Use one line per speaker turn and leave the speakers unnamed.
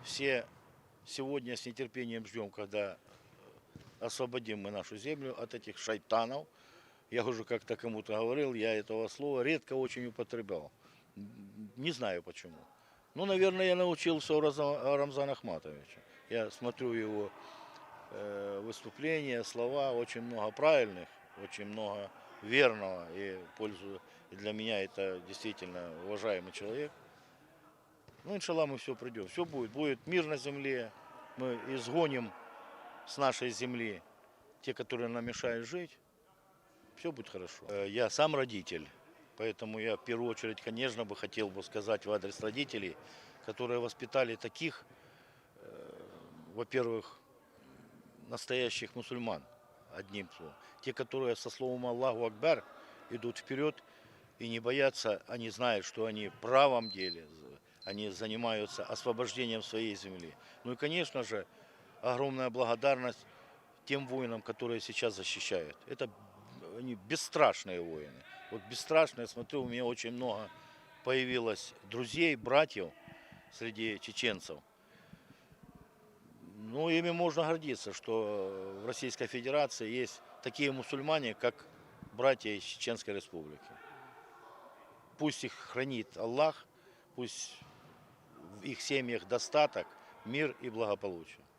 Все сегодня с нетерпением ждем, когда освободим мы нашу землю от этих шайтанов. Я уже как-то кому-то говорил, я этого слова редко очень употреблял. Не знаю почему. Ну, наверное, я научился у Рамзана Ахматовича. Я смотрю его выступления, слова, очень много правильных, очень много верного и пользу. И для меня это действительно уважаемый человек. Ну, иншаллах, мы все придем. Все будет. Будет мир на земле. Мы изгоним с нашей земли те, которые нам мешают жить. Все будет хорошо. Я сам родитель, поэтому я в первую очередь, конечно, бы хотел бы сказать в адрес родителей, которые воспитали таких, во-первых, настоящих мусульман, одним словом. Те, которые со словом Аллаху Акбар идут вперед и не боятся, они знают, что они в правом деле, они занимаются освобождением своей земли. Ну и, конечно же, огромная благодарность тем воинам, которые сейчас защищают. Это они бесстрашные воины. Вот бесстрашные, смотрю, у меня очень много появилось друзей, братьев среди чеченцев. Ну, ими можно гордиться, что в Российской Федерации есть такие мусульмане, как братья из Чеченской Республики. Пусть их хранит Аллах, пусть в их семьях достаток, мир и благополучие.